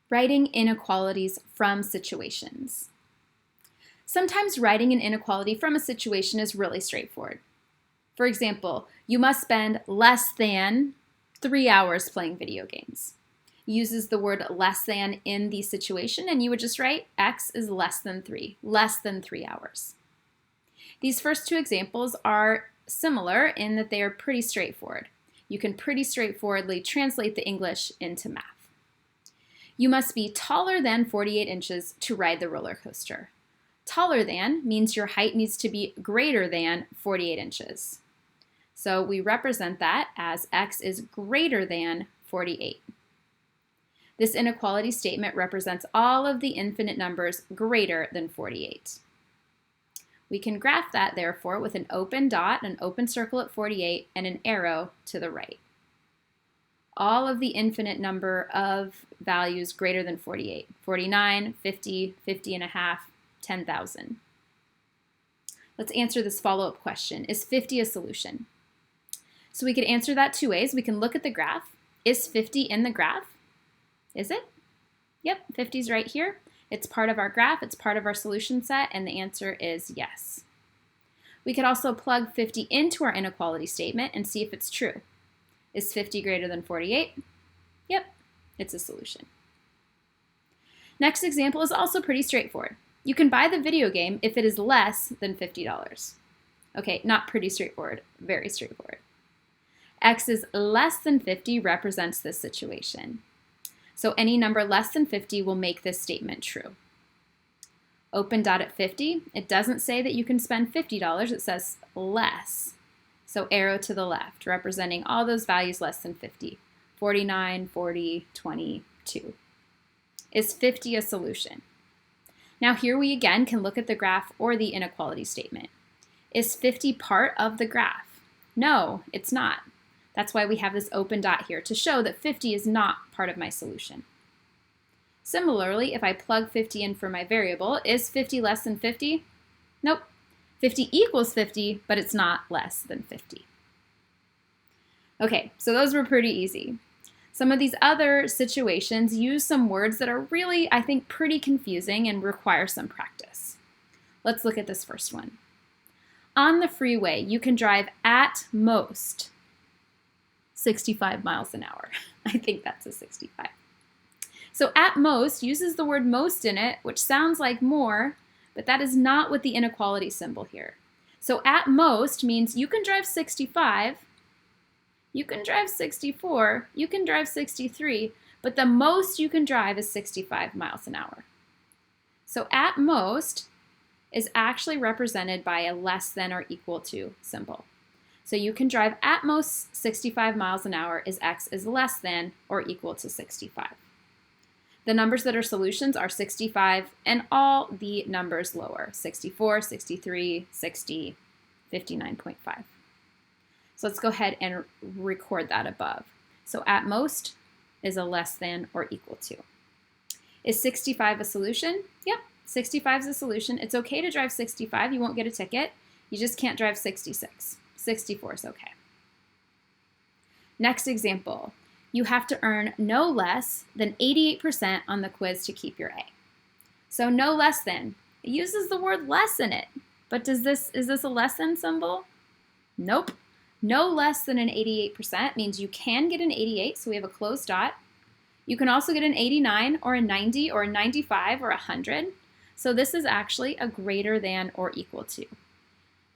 Writing inequalities from situations. Sometimes writing an inequality from a situation is really straightforward. For example, you must spend less than 3 hours playing video games. It uses the word less than in the situation, and you would just write X is less than 3 hours. These first two examples are similar in that they are pretty straightforward. You can pretty straightforwardly translate the English into math. You must be taller than 48 inches to ride the roller coaster. Taller than means your height needs to be greater than 48 inches. So we represent that as X is greater than 48. This inequality statement represents all of the infinite numbers greater than 48. We can graph that, therefore, with an open dot, an open circle at 48, and an arrow to the right. All of the infinite number of values greater than 48, 49, 50, 50 and a half, 10,000. Let's answer this follow-up question. Is 50 a solution? So we could answer that two ways. We can look at the graph. Is 50 in the graph? Is it? Yep, 50 is right here. It's part of our graph, it's part of our solution set, and the answer is yes. We could also plug 50 into our inequality statement and see if it's true. Is 50 greater than 48? Yep, it's a solution. Next example is also pretty straightforward. You can buy the video game if it is less than $50. Okay, not pretty straightforward, very straightforward. X is less than 50 represents this situation. So any number less than 50 will make this statement true. Open dot at 50, it doesn't say that you can spend $50, it says less. So arrow to the left, representing all those values less than 50. 49, 40, 22. Is 50 a solution? Now here we again can look at the graph or the inequality statement. Is 50 part of the graph? No, it's not. That's why we have this open dot here to show that 50 is not part of my solution. Similarly, if I plug 50 in for my variable, is 50 less than 50? Nope. 50 equals 50, but it's not less than 50. Okay, so those were pretty easy. Some of these other situations use some words that are really, I think, pretty confusing and require some practice. Let's look at this first one. On the freeway, you can drive at most 65 miles an hour. I think that's a 65. So at most uses the word most in it, which sounds like more, but that is not what the inequality symbol here. So at most means you can drive 65, you can drive 64, you can drive 63, but the most you can drive is 65 miles an hour. So at most is actually represented by a less than or equal to symbol. So you can drive at most 65 miles an hour is X is less than or equal to 65. The numbers that are solutions are 65 and all the numbers lower, 64, 63, 60, 59.5. So let's go ahead and record that above. So at most is a less than or equal to. Is 65 a solution? Yep, 65 is a solution. It's okay to drive 65, you won't get a ticket. You just can't drive 66. 64 is okay. Next example. You have to earn no less than 88% on the quiz to keep your A. So no less than. It uses the word less in it. But is this a less than symbol? Nope. No less than an 88% means you can get an 88, so we have a closed dot. You can also get an 89 or a 90 or a 95 or a 100. So this is actually a greater than or equal to.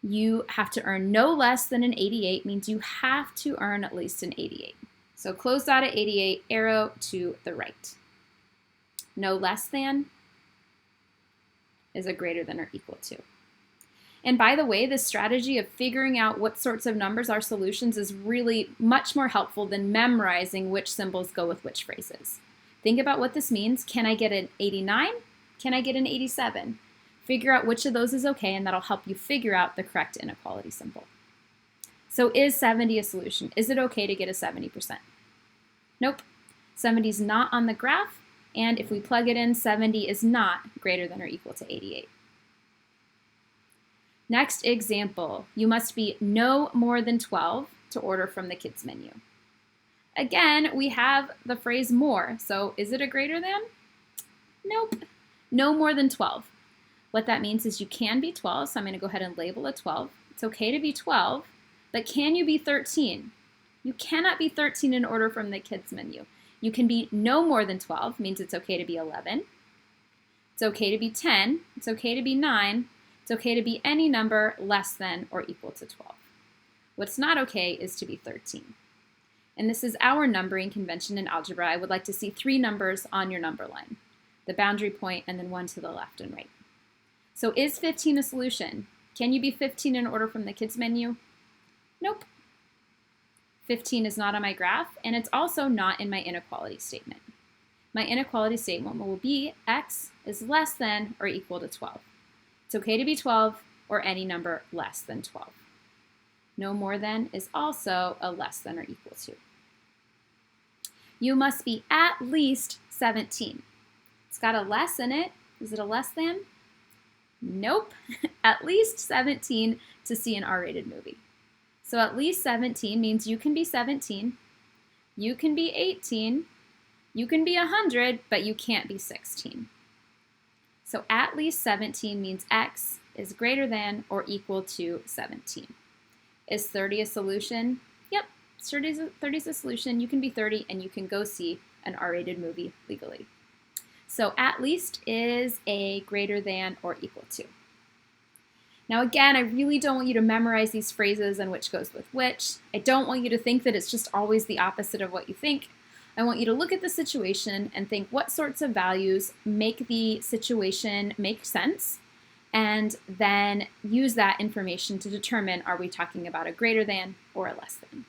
You have to earn no less than an 88 means you have to earn at least an 88. So closed dot at 88, arrow to the right. No less than is a greater than or equal to. And by the way, this strategy of figuring out what sorts of numbers are solutions is really much more helpful than memorizing which symbols go with which phrases. Think about what this means. Can I get an 89? Can I get an 87? Figure out which of those is okay, and that'll help you figure out the correct inequality symbol. So is 70 a solution? Is it okay to get a 70%? Nope. 70 is not on the graph, and if we plug it in, 70 is not greater than or equal to 88. Next example, you must be no more than 12 to order from the kids menu. Again, we have the phrase more, so is it a greater than? Nope. No more than 12. What that means is you can be 12, so I'm going to go ahead and label a 12. It's okay to be 12, but can you be 13? You cannot be 13 in order from the kids menu. You can be no more than 12, means it's okay to be 11. It's okay to be 10. It's okay to be 9. It's okay to be any number less than or equal to 12. What's not okay is to be 13. And this is our numbering convention in algebra. I would like to see 3 numbers on your number line, the boundary point, and then 1 to the left and right. So is 15 a solution? Can you be 15 in order from the kids menu? Nope. 15 is not on my graph, and it's also not in my inequality statement. My inequality statement will be x is less than or equal to 12. It's okay to be 12 or any number less than 12. No more than is also a less than or equal to. You must be at least 17. It's got a less in it. Is it a less than? Nope. At least 17 to see an R-rated movie. So at least 17 means you can be 17, you can be 18, you can be 100, but you can't be 16. So at least 17 means x is greater than or equal to 17. Is 30 a solution? Yep, 30 is a solution. You can be 30 and you can go see an R-rated movie legally. So at least is a greater than or equal to. Now again, I really don't want you to memorize these phrases and which goes with which. I don't want you to think that it's just always the opposite of what you think. I want you to look at the situation and think what sorts of values make the situation make sense, and then use that information to determine, are we talking about a greater than or a less than.